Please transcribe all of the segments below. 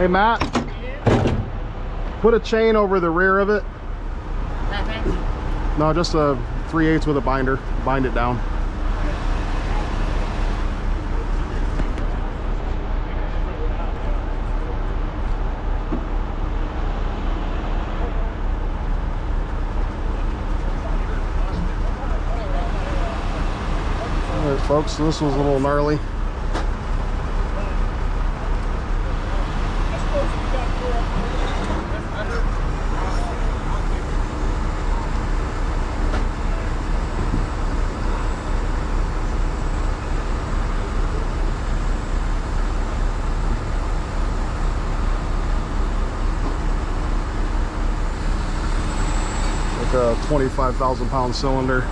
Hey Matt, put a chain over the rear of it. No, just a 3/8 with a binder. Bind it down. All right, folks, so this was a little gnarly. A 25,000-pound cylinder.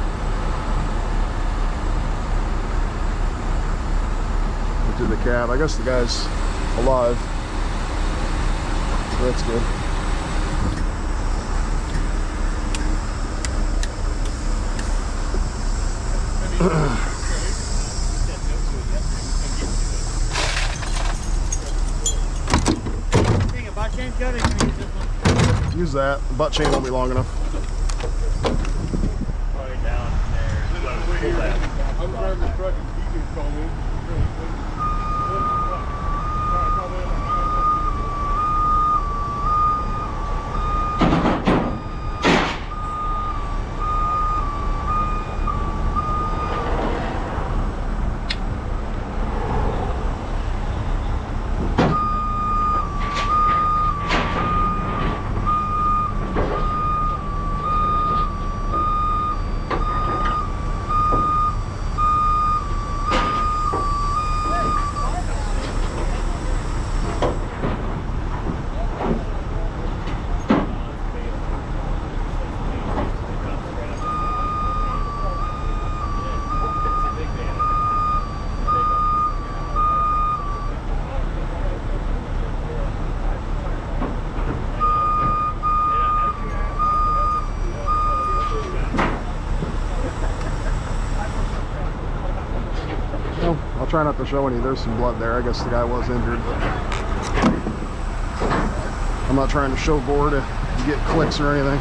Into the cab. I guess the guy's alive, so that's good. Use that. The butt chain won't be long enough. I'm driving the truck and he can call me. I'll try not to show any. There's some blood there. I guess the guy was injured, but I'm not trying to show Gore to get clicks or anything.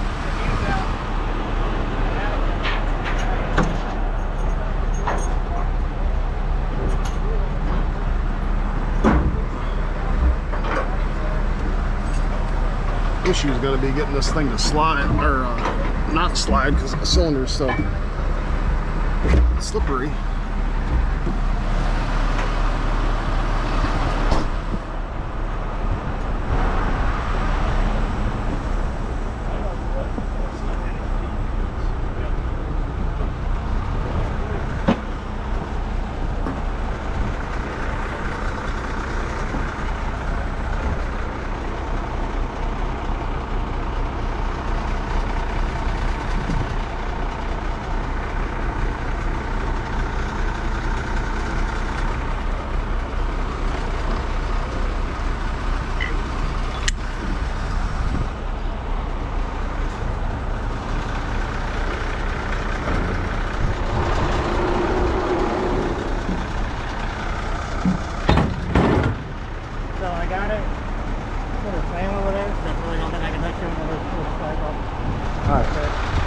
Issue is going to be getting this thing to slide, or not slide, because the cylinder is so slippery.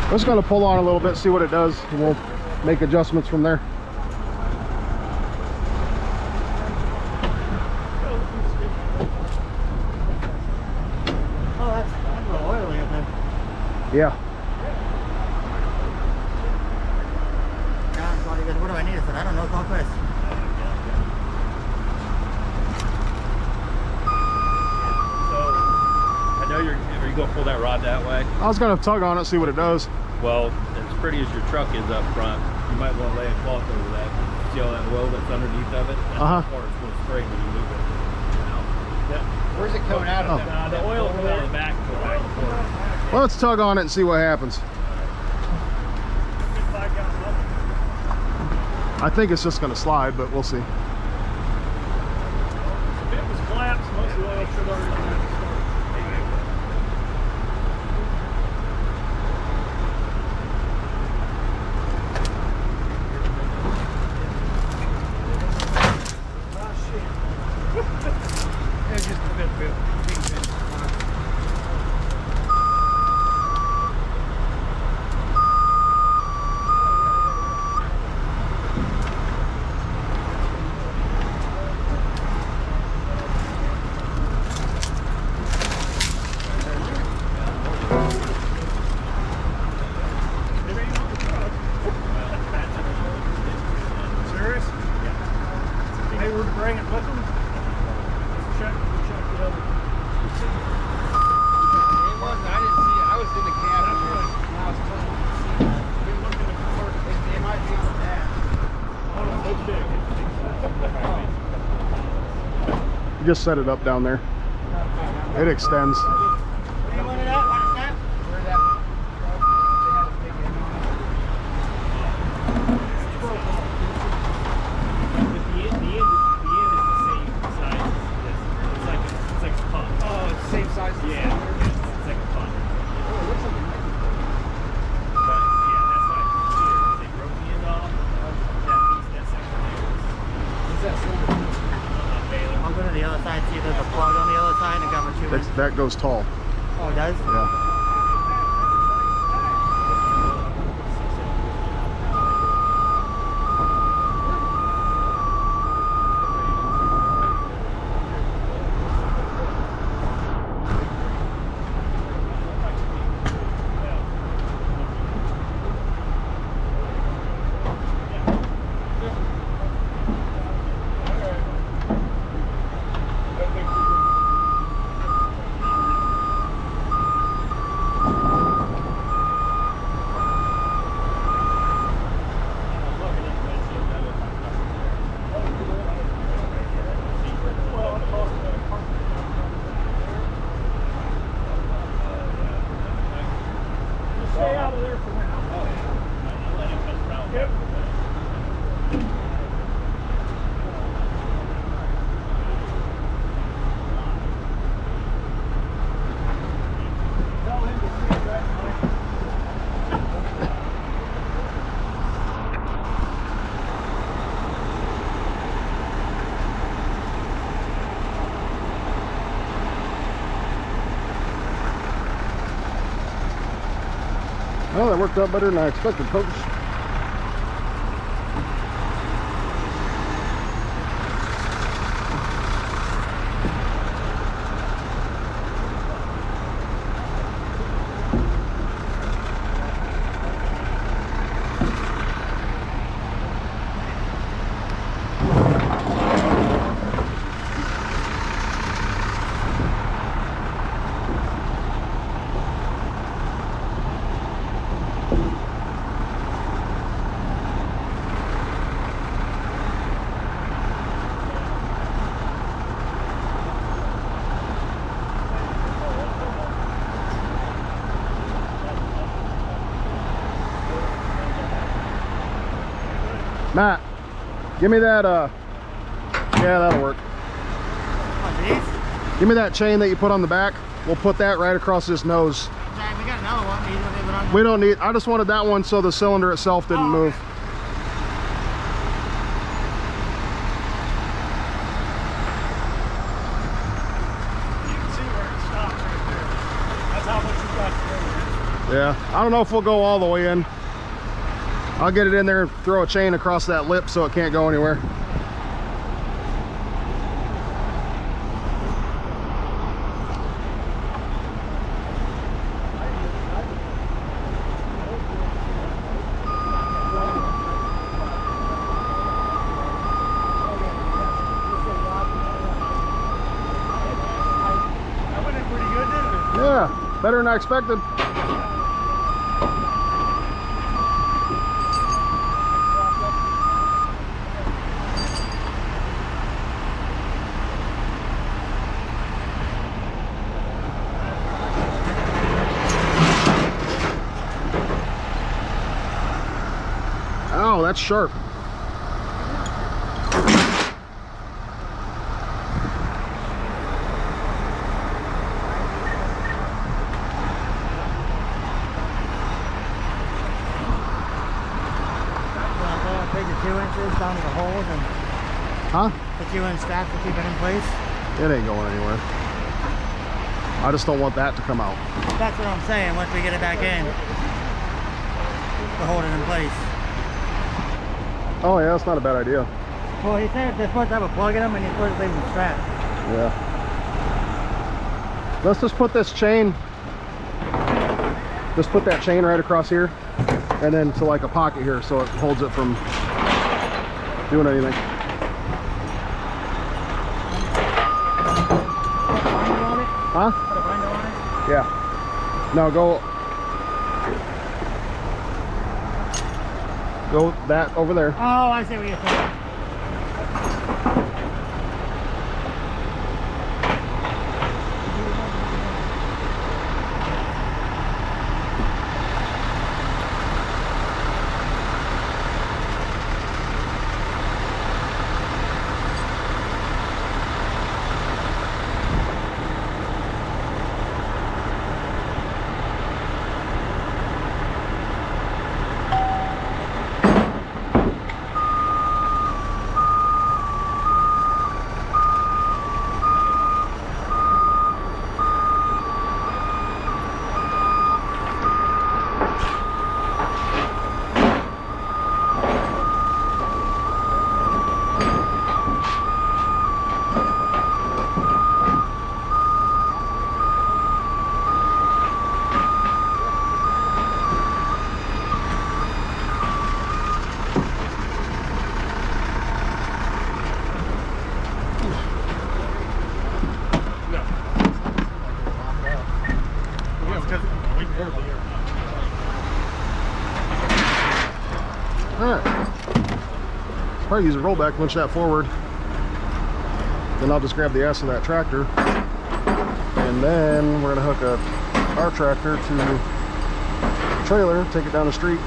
I'm just going to pull on a little bit, see what it does, and we'll make adjustments from there. Oh, that's a little oily in there. Yeah. What do I need? I said, I don't know, call Kris. Are you going to pull that rod that way? I was going to tug on it, see what it does. Well, as pretty as your truck is up front, you might want to lay a cloth over that. See all that oil that's underneath of it? That's how far it's going to spray when you move it. Where's it coming out of? The oil comes out of the back and goes back and forth. Well, let's tug on it and see what happens. I think it's just going to slide, but we'll see. If it was collapsed, most of the oil should already be started. It's just a bit. bring it with them. Check the other. It wasn't. I didn't see it. I was in the cab. That's right. And I was told to see that. We're looking at the cord. It might be on the back. Oh, it's big. You just set it up down there. It extends. Where you want it at? Want it snap? Where that? They had a big end on it. But the end is the same size as this. It's like a pump. Oh, it's the same size as Yeah, it's like a pump. Oh, it looks like a microphone. But yeah, that's why they broke the end off. That piece, that section there. What's that cylinder? Baylor. I'll go to the other side, see if there's a plug on the other side and cover 2 inches. That goes tall. Oh, it does? Yeah. Stay out of there for now. Yep. Tell him to see that. Oh, that worked out better than I expected, folks. Matt, give me that, yeah, that'll work. Oh, these? Give me that chain that you put on the back. We'll put that right across this nose. Jack, we got another one. These will leave it on. We don't need, I just wanted that one so the cylinder itself didn't move. You can see where it stops right there. That's how much you got to go. Yeah, I don't know if we'll go all the way in. I'll get it in there and throw a chain across that lip so it can't go anywhere. That went in pretty good, didn't it? Yeah, better than I expected. Oh, that's sharp. Take the 2 inches down to the holes and Huh? the 2-inch stack to keep it in place. It ain't going anywhere. I just don't want that to come out. That's what I'm saying. Once we get it back in, to hold it in place. Oh yeah, that's not a bad idea. Well, he said they're supposed to have a plug in them and you're supposed to leave them strapped. Yeah. Let's just put this chain, just put that chain right across here and then to like a pocket here so it holds it from doing anything. Yeah. No, go that over there. Oh, I see what you're saying. Alright. Probably use a rollback, winch that forward. Then I'll just grab the ass of that tractor. And then we're going to hook our tractor to the trailer, take it down the street.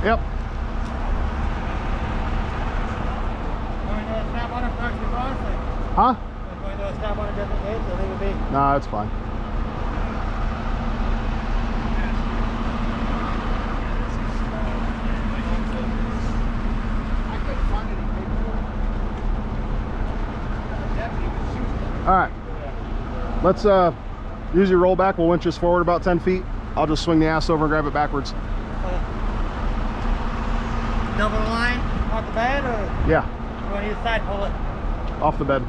Yep. Huh? Nah, it's fine. All right. Let's use your rollback. We'll winch this forward about 10 feet. I'll just swing the ass over and grab it backwards. Double line off the bed, or Yeah, you want to use side pull it? off the bed.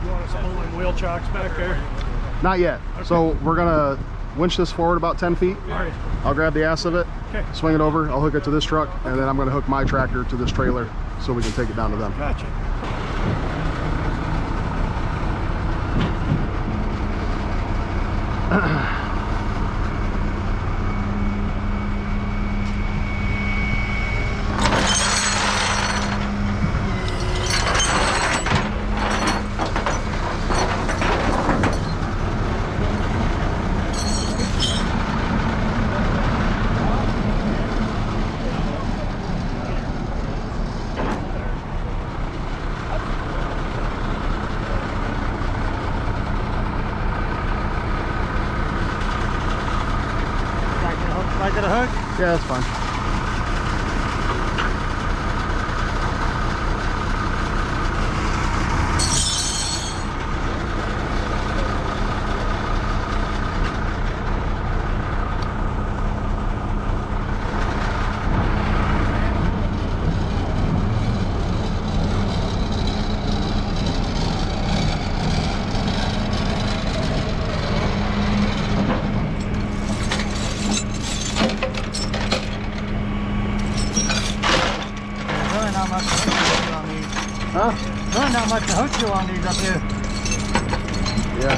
You want us pulling wheel chocks back there? Not yet. Okay. So we're gonna winch this forward about 10 feet. All right. I'll grab the ass of it, Okay. swing it over, I'll hook it to this truck, and then I'm gonna hook my tractor to this trailer so we can take it down to them. Gotcha. Like it a hook? Yeah, that's fine. Really not much to hook you on these. Huh? Really not much to hook you on these up here. Yeah.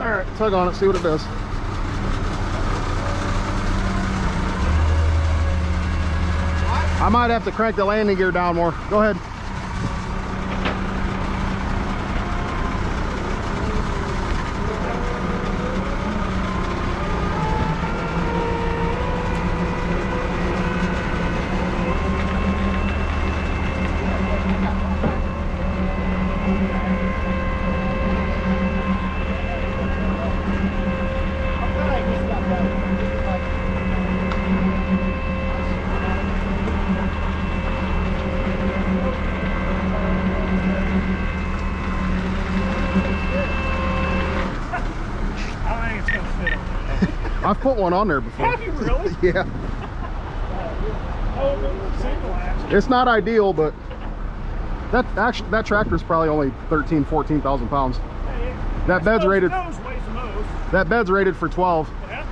All right, tug on it, see what it does. I might have to crank the landing gear down more. Go ahead. I've put one on there before. Have you really? Yeah. It's not ideal, but that tractor's probably only 13, 14,000 pounds. That bed's rated. That bed's rated for 12. Yeah,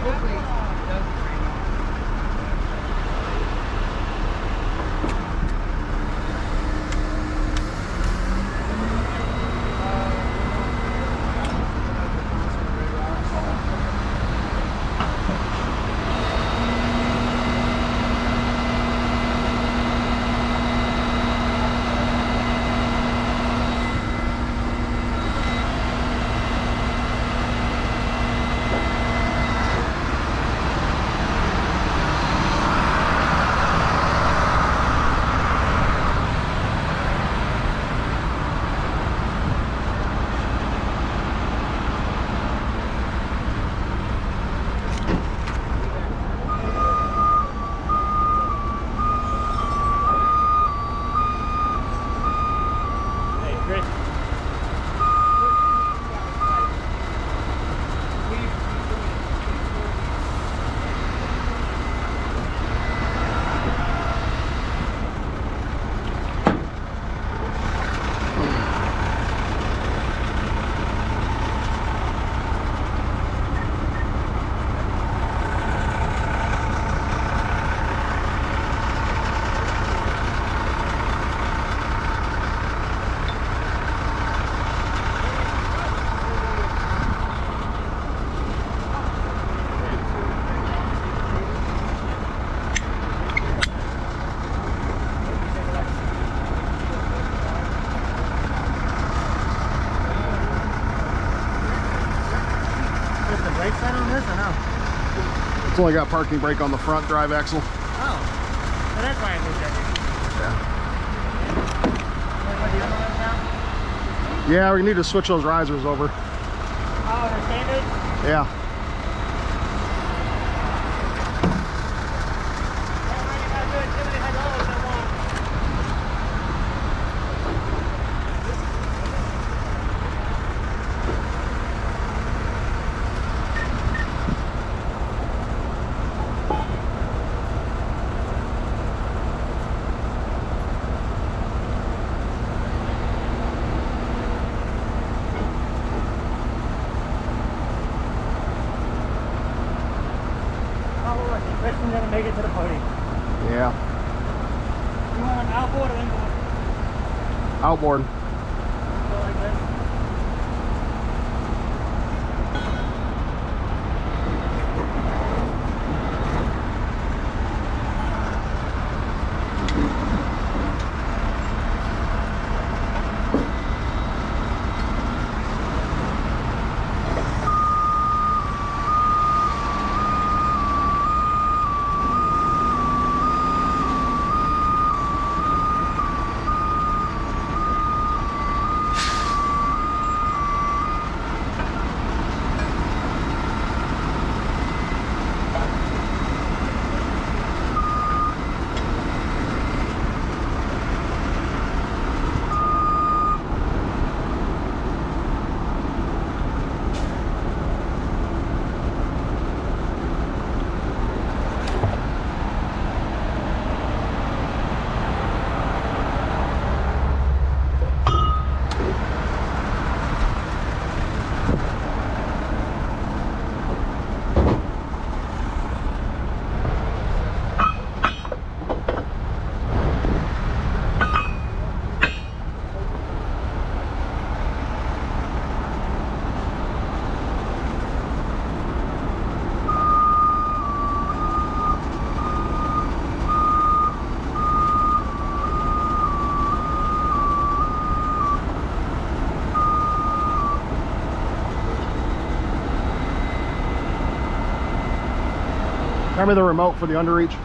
hopefully it doesn't rain on. Brakes on this or no? It's only got parking brake on the front drive axle. Oh. So that's why I moved that. Yeah. Yeah, we need to switch those risers over. Oh, they're standard? Yeah. Christian's gonna make it to the podium. Yeah. You want an outboard or inboard? Outboard. Go like this. Grab me the remote for the underreach.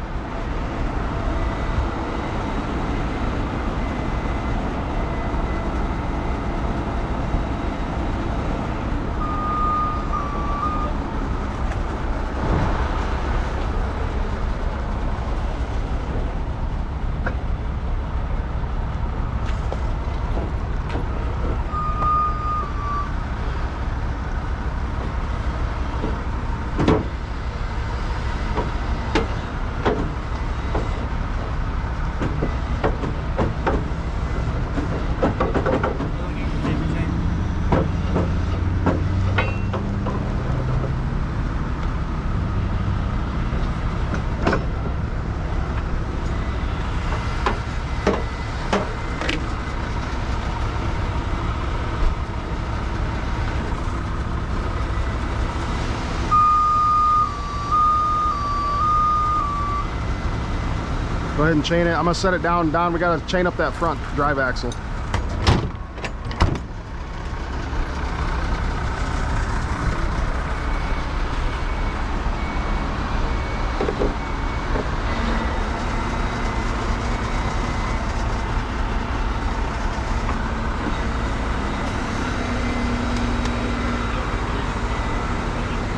Go ahead and chain it. I'm gonna set it down. Don, we gotta chain up that front drive axle.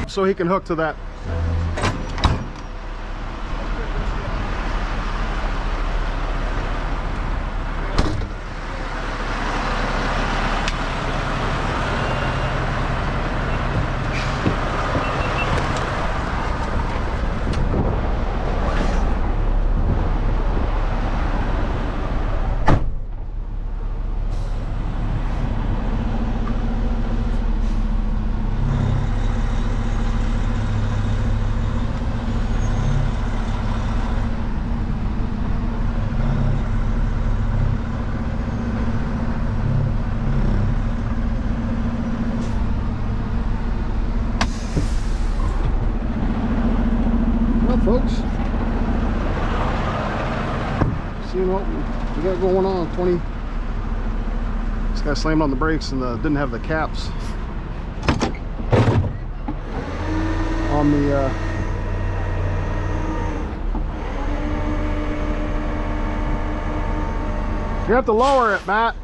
So he can hook to that. Folks, seeing what we got going on. 20. This guy slammed on the brakes and didn't have the caps on the you have to lower it, Matt.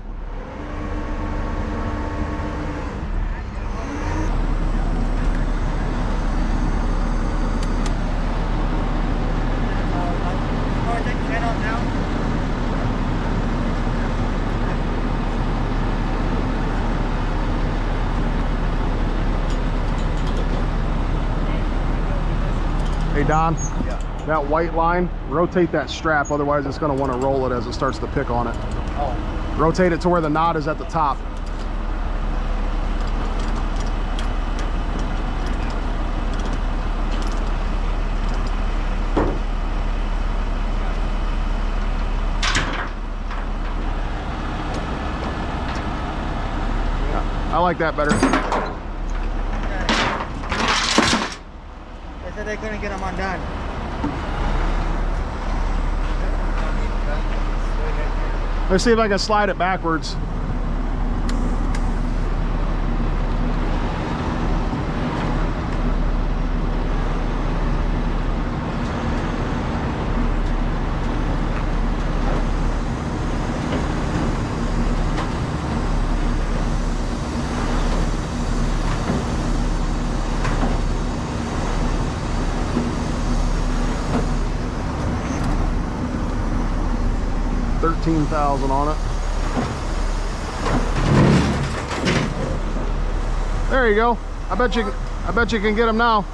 Hey Don, yeah. That white line, rotate that strap, otherwise it's going to want to roll it as it starts to pick on it. Oh. Rotate it to where the knot is at the top. Yeah, I like that better. They couldn't get them undone. Let's see if I can slide it backwards. $13,000 on it. There you go. I bet you can get them now.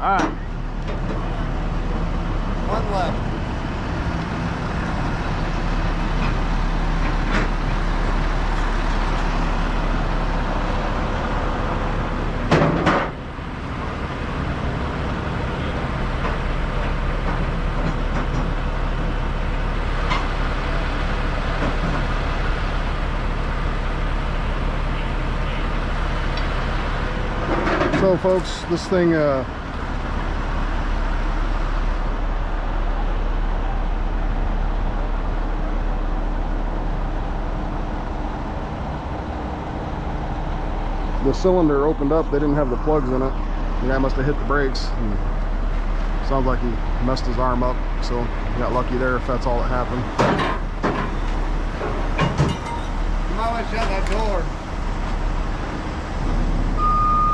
All right. One left. So folks, this thing the cylinder opened up. They didn't have the plugs in it. The guy must have hit the brakes. And sounds like he messed his arm up, so he got lucky there if that's all that happened. You might want to shut that door.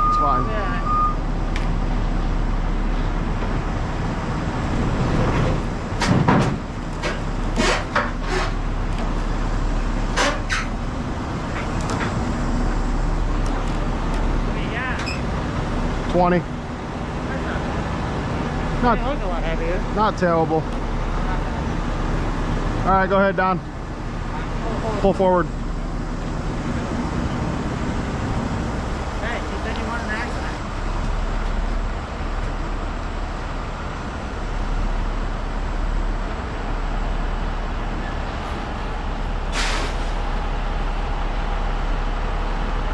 It's fine. Yeah. What do you got? 20. Not, It looks a lot heavier. not terrible. All right, go ahead, Don. Pull forward. Hey, you said you wanted an accident.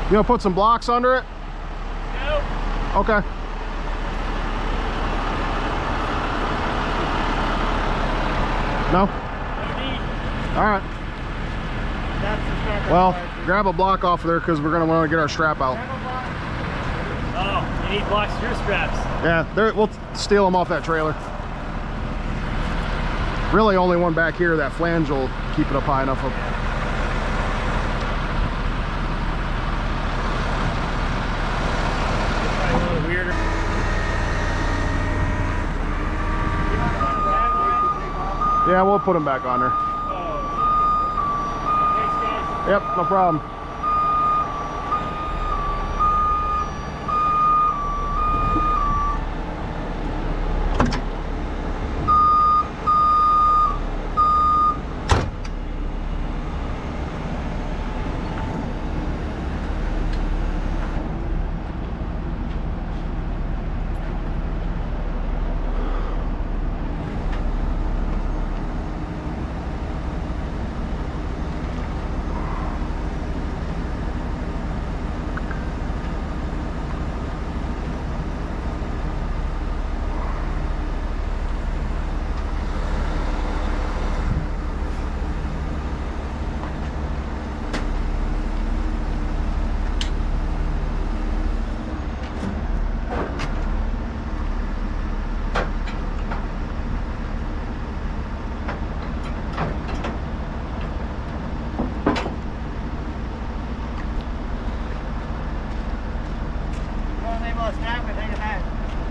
You gonna put some blocks under it? No. Okay. No? No need. All right. That's the strap. Well, grab a block off of there because we're gonna want to get our strap out. Oh, you need blocks for your straps. Yeah, there, we'll steal them off that trailer. Really only one back here, that flange will keep it up high enough. Probably a little weirder. Yeah, we'll put them back on there. Oh. Thanks, guys. Yep, no problem.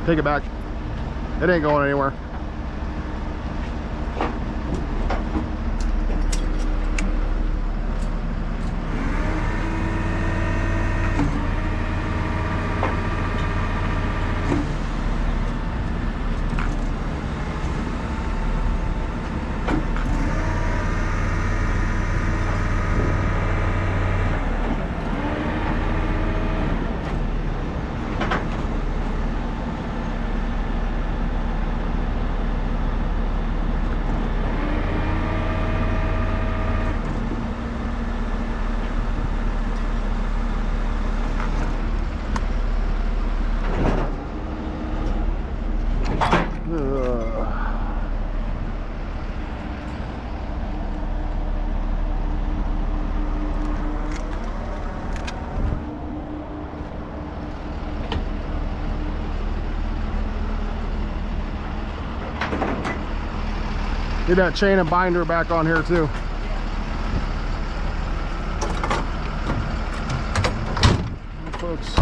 Take it back. It ain't going anywhere. Get that chain and binder back on here too. Folks,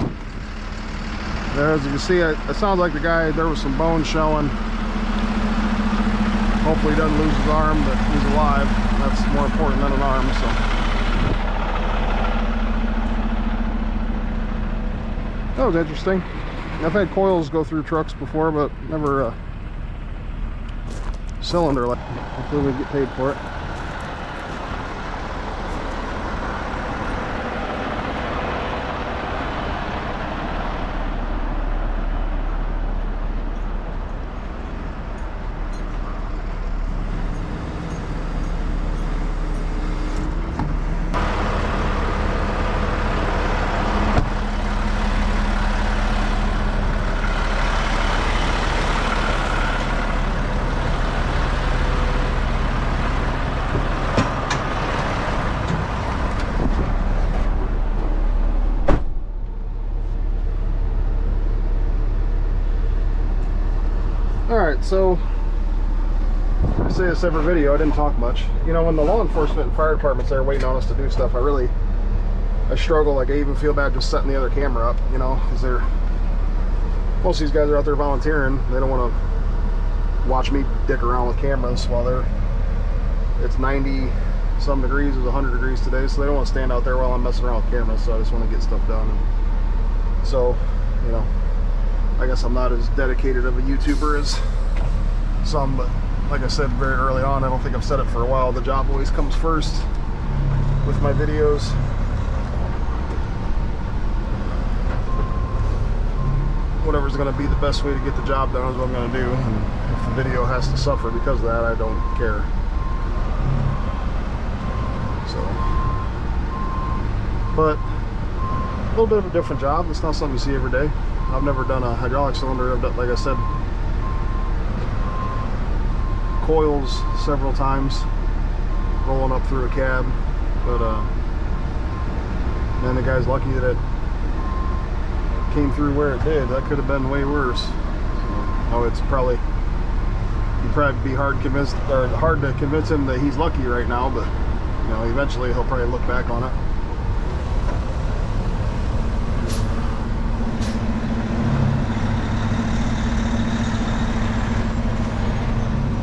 there, as you can see, it sounds like the guy, there was some bone showing. Hopefully he doesn't lose his arm, but he's alive. That's more important than an arm, so. That was interesting. I've had coils go through trucks before, but never a cylinder. Like, hopefully we get paid for it. Alright, so I say this every video, I didn't talk much. You know, when the law enforcement and fire department's there waiting on us to do stuff, I struggle. Like, I even feel bad just setting the other camera up, you know, because most of these guys are out there volunteering. They don't want to watch me dick around with cameras while it's 90 some degrees, it's 100 degrees today, so they don't want to stand out there while I'm messing around with cameras. So I just want to get stuff done. And so, you know, I guess I'm not as dedicated of a YouTuber as some, but like I said very early on, I don't think I've said it for a while, the job always comes first with my videos. Whatever's going to be the best way to get the job done is what I'm going to do, and if the video has to suffer because of that, I don't care. So, but a little bit of a different job. It's not something you see every day. I've never done a hydraulic cylinder. I've done, like I said, coils several times, rolling up through a cab. But man, the guy's lucky that it came through where it did. That could have been way worse. So, it's probably, you'd probably be hard to convince him that he's lucky right now. But you know, eventually he'll probably look back on it.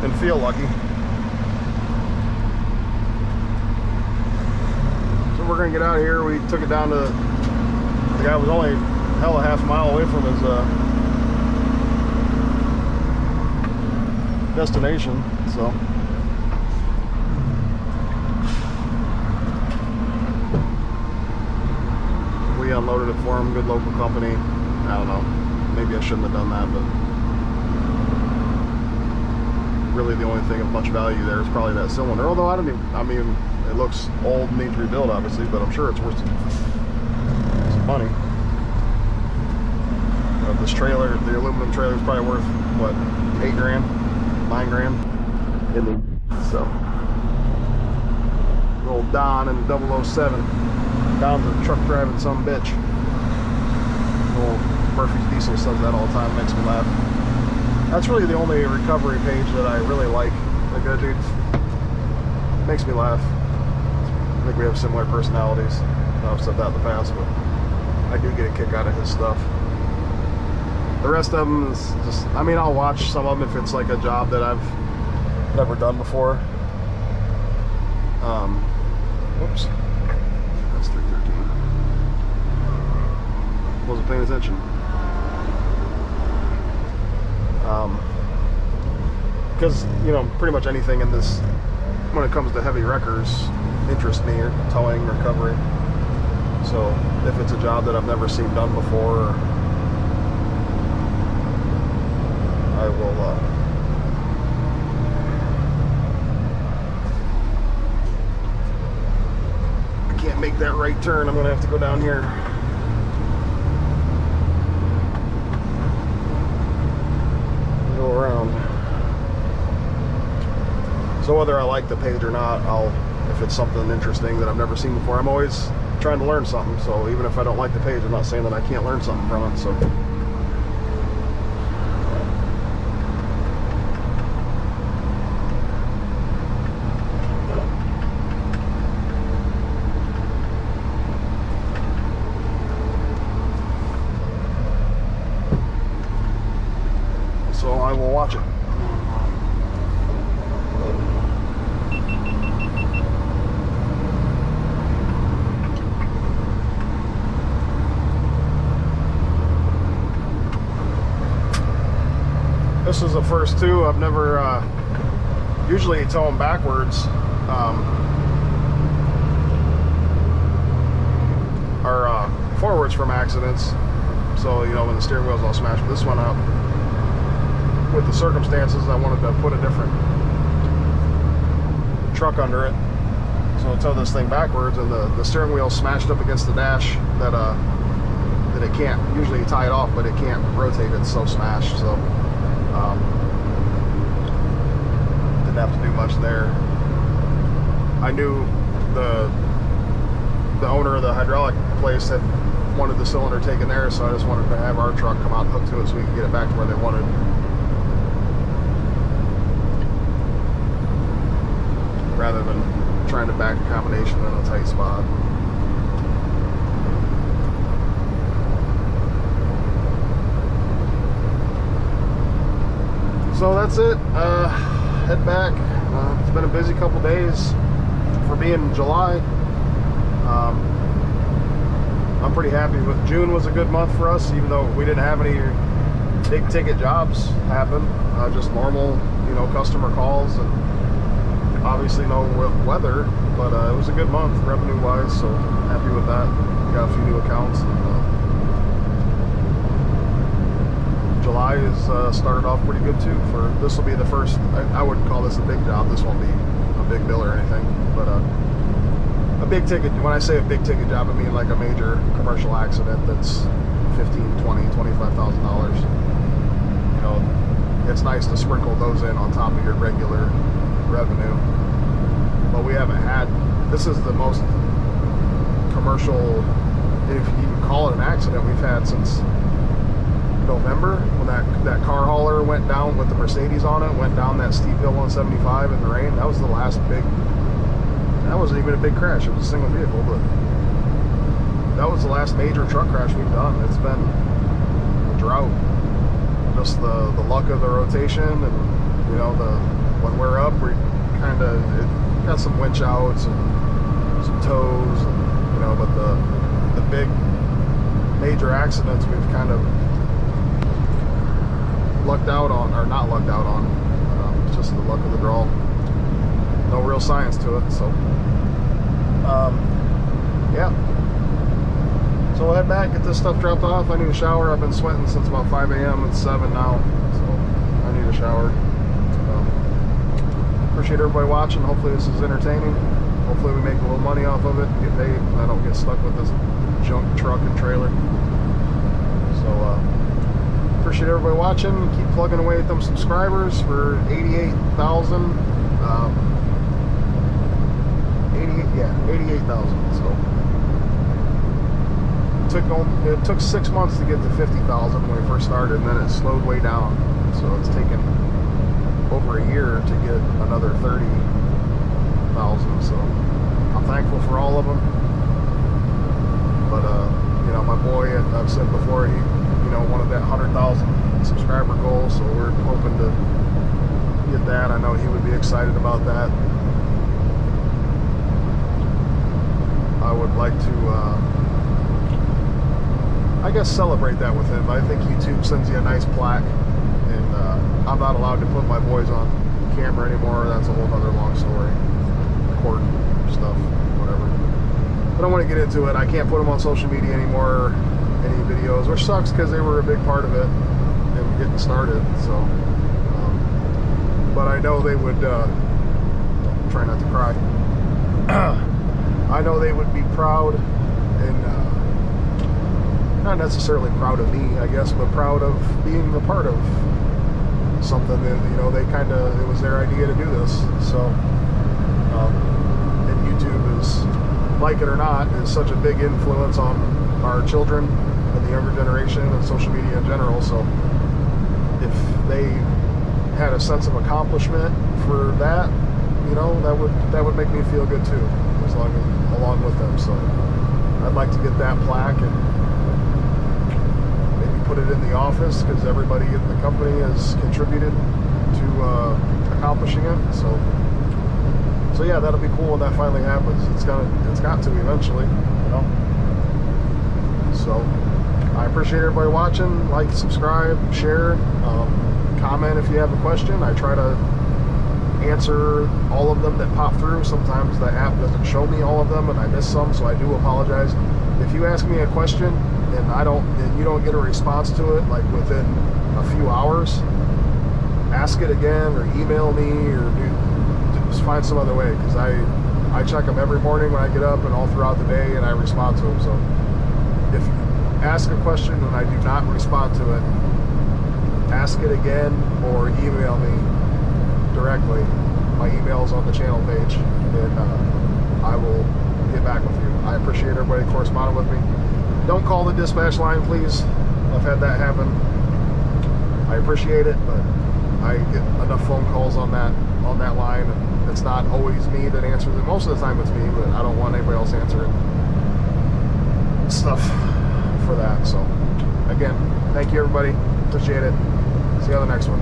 And feel lucky. So we're gonna get out of here. We took it down to, the guy was only hell a half mile away from his destination, so we unloaded it for him. Good local company. I don't know, maybe I shouldn't have done that, but really the only thing of much value there is probably that cylinder. Although I mean, it looks old and needs rebuild, obviously, but I'm sure it's worth some money. This trailer, the aluminum trailer, is probably worth, what, 8 grand, 9 grand? So, old Don and 007. Don's a truck driving some bitch. Old Murphy's Diesel says that all the time, makes me laugh. That's really the only recovery page that I really like. Like, that dude makes me laugh. I think we have similar personalities. I've said that in the past, but I do get a kick out of his stuff. The rest of them is just, I mean, I'll watch some of them if it's like a job that I've never done before. Whoops. That's 313. Wasn't paying attention. Because, you know, pretty much anything in this, when it comes to heavy wreckers, interests me, or towing, recovery. So if it's a job that I've never seen done before, I will I can't make that right turn. I'm gonna have to go down here. Go around. So whether I like the page or not, if it's something interesting that I've never seen before, I'm always trying to learn something. So even if I don't like the page, I'm not saying that I can't learn something from it. So I will watch it. This is the first two. I've never, usually tow them backwards. Or forwards from accidents. So, you know, when the steering wheel's all smashed. But this one up, with the circumstances, I wanted to put a different truck under it. So I'll tow this thing backwards, and the steering wheel smashed up against the dash that that it can't, usually you tie it off, but it can't rotate, it's so smashed. So didn't have to do much there. I knew the owner of the hydraulic place had wanted the cylinder taken there, so I just wanted to have our truck come out and hook to it so we could get it back to where they wanted. Rather than trying to back a combination in a tight spot. So that's it. Head back. It's been a busy couple days for being July. I'm pretty happy with June. Was a good month for us, even though we didn't have any big ticket jobs happen. Just normal, you know, customer calls and obviously no weather, but it was a good month revenue wise, so happy with that. We got a few new accounts. July is started off pretty good too. For this will be the first, I wouldn't call this a big job, this won't be a big bill or anything, but a big ticket. When I say a big ticket job, I mean like a major commercial accident that's $15,000, $20,000, $25,000. You know, it's nice to sprinkle those in on top of your regular revenue, but we haven't had, this is the most commercial, if you can call it an accident, we've had since November, when that car hauler went down with the Mercedes on it, went down that steep hill 175 in the rain. That was the last big, that wasn't even a big crash, it was a single vehicle, but that was the last major truck crash we've done. It's been a drought, just the luck of the rotation, and you know, when we're up, we kind of got some winch outs and some tows, and, you know, but the big major accidents we've kind of lucked out on, or not lucked out on. It's just the luck of the draw. No real science to it. So, yeah. So we'll head back, get this stuff dropped off. I need a shower. I've been sweating since about 5 a.m. It's 7 now, so I need a shower. Appreciate everybody watching. Hopefully this is entertaining. Hopefully we make a little money off of it and get paid, and I don't get stuck with this junk truck and trailer. So appreciate everybody watching. Keep plugging away at them subscribers for 88,000. 88,000. So it took 6 months to get to 50,000 when we first started, and then it slowed way down. So it's taken over a year to get another 30,000. So I'm thankful for all of them. But you know, my boy, I've said before, he, you know, wanted that 100,000 subscriber goal, so we're hoping to get that. I know he would be excited about that. I would like to, I guess, celebrate that with him. I think YouTube sends you a nice plaque, and I'm not allowed to put my boys on camera anymore. That's a whole other long story. Court stuff, whatever. But I don't want to get into it. I can't put them on social media anymore, any videos, which sucks because they were a big part of it and getting started. So, but I know they would, try not to cry. I know they would be proud, and not necessarily proud of me, I guess, but proud of being a part of something that, you know, they kind of, it was their idea to do this. So, and YouTube is, like it or not, is such a big influence on our children and the younger generation and social media in general. So if they had a sense of accomplishment for that, you know, that would make me feel good too, as long as, along with them. So I'd like to get that plaque and maybe put it in the office, because everybody in the company has contributed to accomplishing it. So yeah, that'll be cool when that finally happens. It's got to eventually, you know. So I appreciate everybody watching. Like, subscribe, share, comment if you have a question. I try to answer all of them that pop through. Sometimes the app doesn't show me all of them and I miss some, so I do apologize. If you ask me a question and you don't get a response to it like within a few hours, ask it again or email me or just find some other way, because I check them every morning when I get up and all throughout the day, and I respond to them. So if you ask a question and I do not respond to it, ask it again or email me directly. My email is on the channel page, and I will get back with you. I appreciate everybody corresponding with me. Don't call the dispatch line, please. I've had that happen. I appreciate it, but I get enough phone calls on that line, and it's not always me that answers it. Most of the time it's me, but I don't want anybody else answering stuff for that. So again, thank you everybody. Appreciate it. See you on the next one.